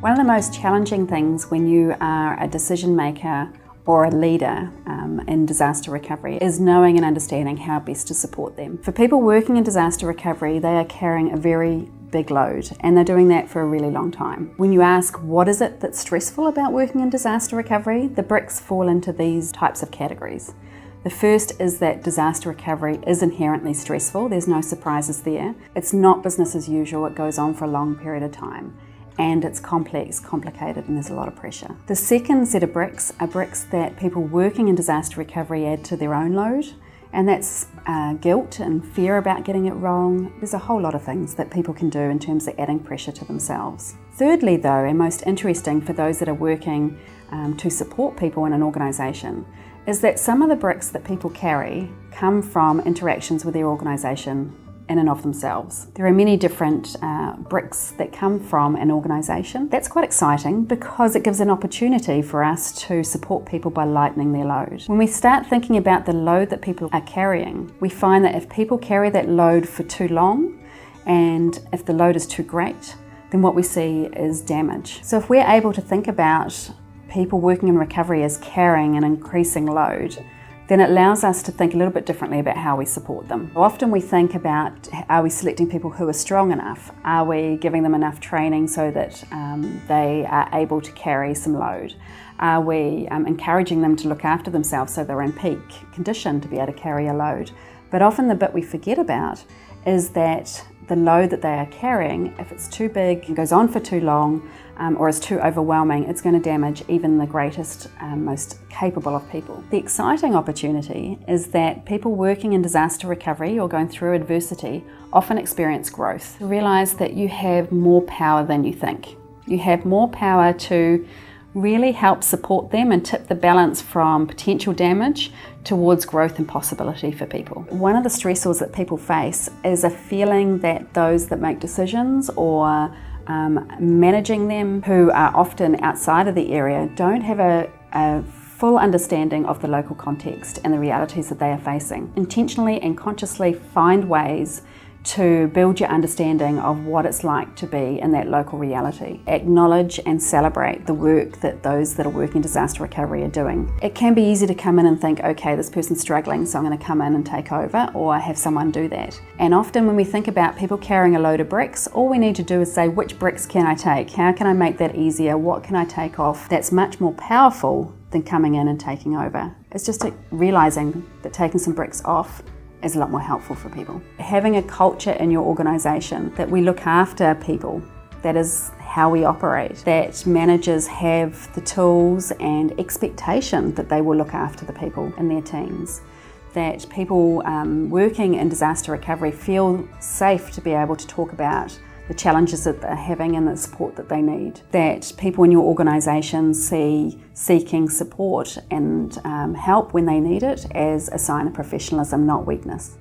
One of the most challenging things when you are a decision maker or a leader in disaster recovery is knowing and understanding how best to support them. For people working in disaster recovery, they are carrying a very big load, and they're doing that for a really long time. When you ask what is it that's stressful about working in disaster recovery, the bricks fall into these types of categories. The first is that disaster recovery is inherently stressful. There's no surprises there. It's not business as usual. It goes on for a long period of time. And it's complex, complicated, and there's a lot of pressure. The second set of bricks are bricks that people working in disaster recovery add to their own load, and that's guilt and fear about getting it wrong. There's a whole lot of things that people can do in terms of adding pressure to themselves. Thirdly though, and most interesting for those that are working to support people in an organisation, is that some of the bricks that people carry come from interactions with their organisation in and of themselves. There are many different bricks that come from an organisation. That's quite exciting because it gives an opportunity for us to support people by lightening their load. When we start thinking about the load that people are carrying, we find that if people carry that load for too long, and if the load is too great, then what we see is damage. So if we're able to think about people working in recovery as carrying an increasing load, then it allows us to think a little bit differently about how we support them. Often we think about, are we selecting people who are strong enough? Are we giving them enough training so that they are able to carry some load? Are we encouraging them to look after themselves so they're in peak condition to be able to carry a load? But often the bit we forget about is that the load that they are carrying, if it's too big and goes on for too long, or is too overwhelming, it's going to damage even the greatest, most capable of people. The exciting opportunity is that people working in disaster recovery or going through adversity often experience growth. Realize that you have more power than you think. You have more power to really help support them and tip the balance from potential damage towards growth and possibility for people. One of the stressors that people face is a feeling that those that make decisions or managing them, who are often outside of the area, don't have a full understanding of the local context and the realities that they are facing. Intentionally and consciously find ways to build your understanding of what it's like to be in that local reality. Acknowledge and celebrate the work that those that are working disaster recovery are doing. It can be easy to come in and think, okay, this person's struggling, so I'm going to come in and take over, or have someone do that. And often when we think about people carrying a load of bricks, all we need to do is say, which bricks can I take? How can I make that easier? What can I take off? That's much more powerful than coming in and taking over. It's just realizing that taking some bricks off is a lot more helpful for people. Having a culture in your organisation that we look after people, that is how we operate, that managers have the tools and expectation that they will look after the people in their teams, that people working in disaster recovery feel safe to be able to talk about the challenges that they're having and the support that they need, that people in your organisation see seeking support and help when they need it as a sign of professionalism, not weakness.